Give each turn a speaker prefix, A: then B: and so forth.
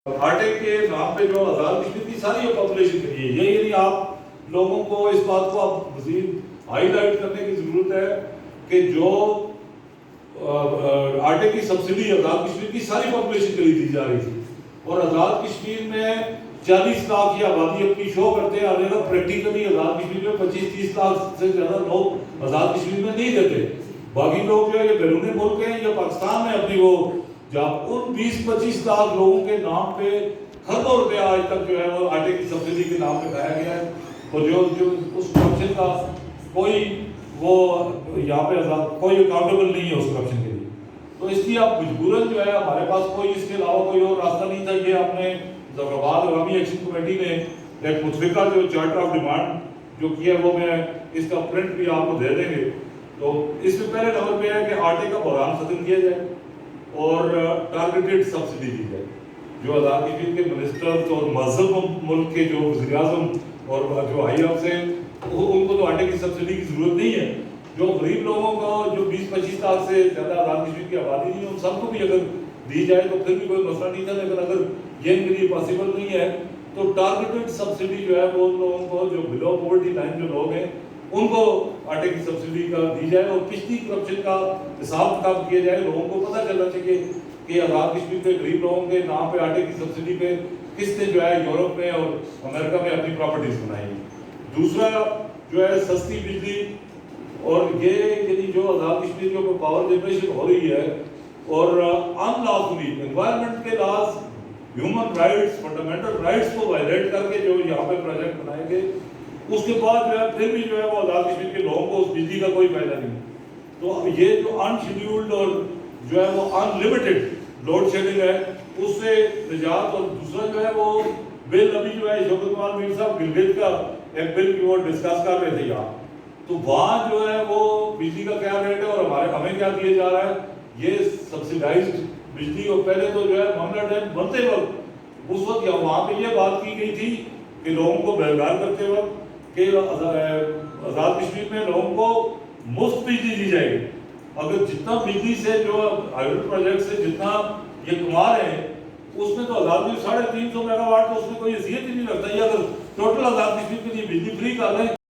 A: آٹے کے نام پہ جو آزاد کشمیر کی ساری پاپولیشن کے لیے یہ یعنی آپ لوگوں کو اس بات کو اب مزید ہائی لائٹ کرنے کی ضرورت ہے کہ جو آٹے کی سبسڈی آزاد کشمیر کی ساری پاپولیشن کے لیے دی جا رہی تھی اور آزاد کشمیر میں 40 لاکھ کی آبادی اپنی شو کرتے ہیں اور پریکٹیکلی آزاد کشمیر میں 25-30 لاکھ سے زیادہ لوگ آزاد کشمیر میں نہیں دیتے. باقی لوگ جو ہے یہ بیرون ملک ہیں یا پاکستان میں اپنی وہ جب ان 20-25 لاکھ لوگوں کے نام پہ کروڑوں روپیہ آج تک جو ہے وہ آٹے کی سبسڈی کے نام پہ کھایا گیا ہے اور جو اس کرپشن کا کوئی وہ یہاں پہ کوئی اکاؤنٹیبل نہیں ہے اس کرپشن کے لیے. تو اس کی اب مجبوراً جو ہے ہمارے پاس کوئی اس کے علاوہ کوئی اور راستہ نہیں تھا. یہ اپنے ظفر آباد عوامی ایکشن کمیٹی نے ایک متفقہ جو چارٹر آف ڈیمانڈ جو کیا وہ میں اس کا پرنٹ بھی آپ کو دے دیں گے. تو اس میں پہلے نمبر پہ ہے کہ آٹے کا بحران ختم کیا جائے اور ٹارگیٹڈ سبسڈی دی جائے. جو آزاد کشمیر کے منسٹر اور مہذب ملک کے جو وزیر اعظم اور جو آئی ایف ہیں ان کو تو آٹے کی سبسڈی کی ضرورت نہیں ہے. جو غریب لوگوں کو جو 20-25 لاکھ سے زیادہ آزاد کشمیر کی آبادی نہیں ہے ان سب کو بھی اگر دی جائے تو پھر بھی کوئی مسئلہ نہیں تھا. لیکن اگر یہ ان کے لیے پاسبل نہیں ہے تو ٹارگیٹڈ سبسڈی جو ہے وہ لوگوں کو جو بلو پاورٹی لائن جو لوگ ہیں ان کو آٹے کی سبسڈی کا دی جائے اور پچھلی کرپشن کا حساب کتاب کیا جائے. لوگوں کو پتہ چلنا چاہیے کہ آزاد کشمیر کے غریب لوگوں کے نام پہ آٹے کی سبسڈی پہ کس نے جو ہے یورپ میں اور امریکہ میں اپنی پراپرٹیز بنائی. دوسرا جو ہے سستی بجلی اور یہ یعنی جو آزاد کشمیر کے اوپر پاور جنریشن ہو رہی ہے اور ان لافلی انوائرمنٹ کے laws human rights fundamental rights کو وائلیٹ کر کے جو یہاں پہ پروجیکٹ بنائے گئے اس کے بعد جو ہے پھر بھی جو ہے وہ آزاد کشمیر کے لوگوں کو اس بجلی کا کوئی فائدہ نہیں. تو یہ جو ان شیڈیولڈ اور جو ہے وہ ان لمیٹڈ لوڈ شیڈنگ ہے اس سے نجات. اور دوسرا جو ہے وہ بل ابھی جو ہے شوکت کمار میر صاحب گلگت کا ایک بل کی وہ ڈسکس کر رہے تھے یہاں. تو وہاں جو ہے وہ بجلی کا کیا ریٹ ہے اور ہمیں کیا دیا جا رہا ہے. یہ سبسیڈائزڈ بجلی اور پہلے تو جو ہے معاملہ ڈیم بنتے وقت اس وقت وہاں پہ یہ بات کی گئی تھی کہ لوگوں کو بیدار کرتے وقت کہ آزاد کشمیر میں لوگوں کو مفت بجلی دی جائے گی. اگر جتنا بجلی سے جو ہائیڈرو پروجیکٹ سے جتنا یہ کما رہے ہیں اس میں تو آزاد کشمیر 350 میگا واٹ تو اس میں کوئی حیثیت ہی نہیں رکھتا. یہ اگر ٹوٹل آزاد کشمیر کے لیے بجلی فری کر رہے ہیں